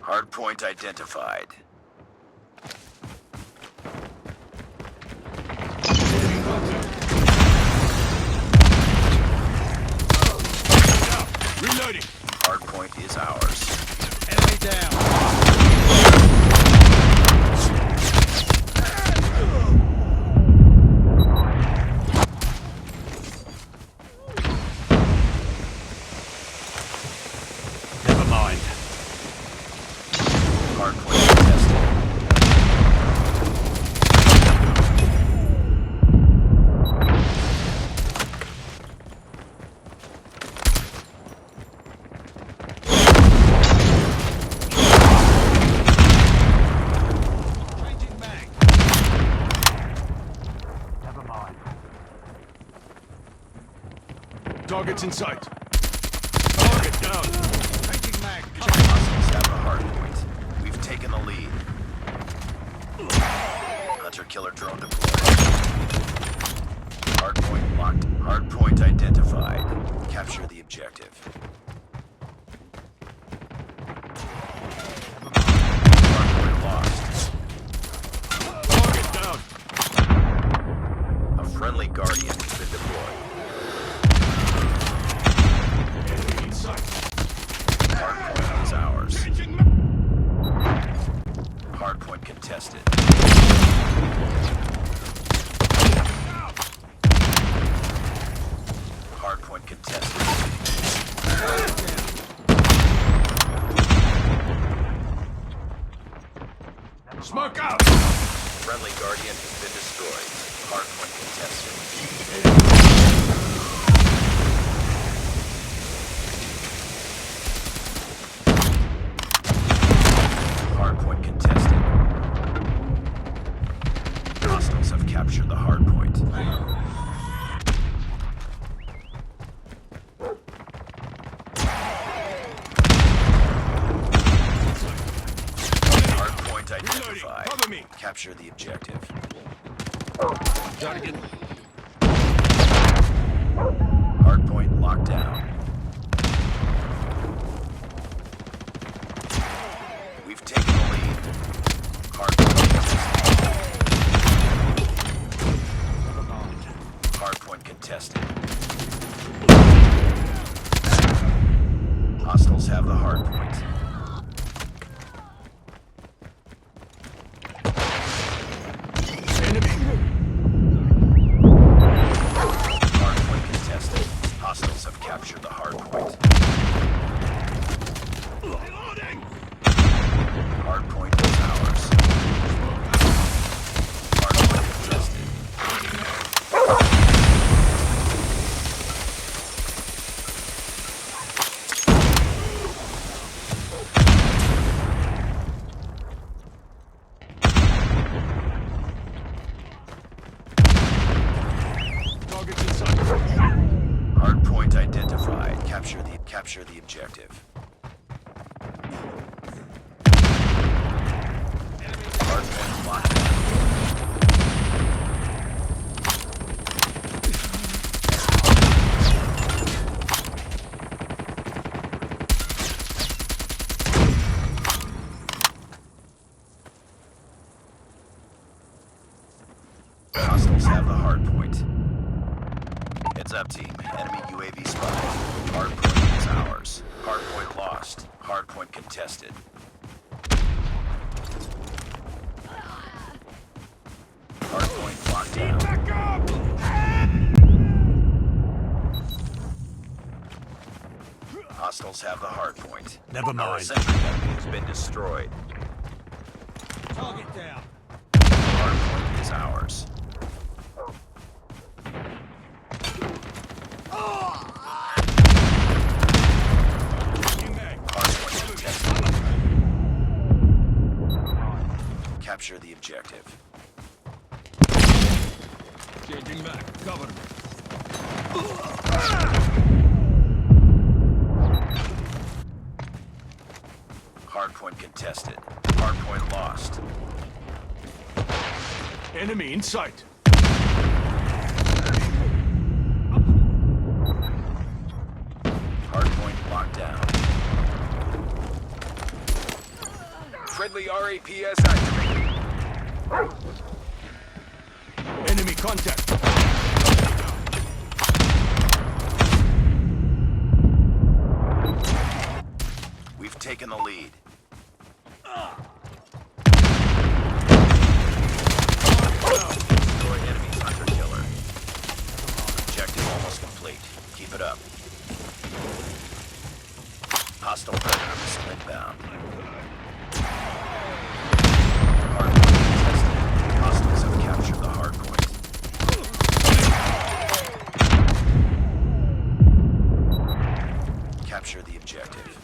Hardpoint identified. Reloading. Hardpoint is ours. Enemy down. Never mind. Hardpoint contested. Changing mag. Never mind. Target's in sight. Target down. Changing mag. Hostiles have the hardpoint. We've taken the lead. Hunter-killer drone deployed. Hardpoint locked. Hardpoint identified. Capture the objective. Hardpoint lost. Target down. A friendly Guardian has been deployed. Enemy in sight. Hardpoint is ours. Changing mag. Hardpoint contested. Hardpoint contested. Smoke out. Friendly Guardian has been destroyed. Hardpoint contested. Hardpoint contested. Hostiles have captured the hardpoint. Hardpoint identified. Cover me. Capture the objective. Target. Hardpoint locked down. We've taken the lead. Hardpoint contested. Hardpoint contested. Hostiles have the hardpoint. Enemy. Hardpoint contested. Hostiles have captured the hardpoint. Reloading. Hardpoint is ours. Hardpoint contested. Target's in sight. Hardpoint identified. Capture the objective. Hardpoint locked down. Hostiles have the hardpoint. Heads up, team. Enemy UAV spotted. Hardpoint is ours. Hardpoint lost. Hardpoint contested. Hardpoint locked down. Back up. Hostiles have the hardpoint. Never Our mind. sentry gun has been destroyed. Target down. Hardpoint is ours. Changing mag. Hardpoint contested. Capture the objective. Changing mag. Cover me. Hardpoint contested. Hardpoint lost. Enemy in sight. Hardpoint locked down. Friendly RAPS activated. Enemy contact. We've taken the lead. Destroy enemy hunter-killer. Objective almost complete. Keep it up. Hostile predator missile inbound. Hardpoint contested. Hostiles have captured the hardpoint. Capture the objective.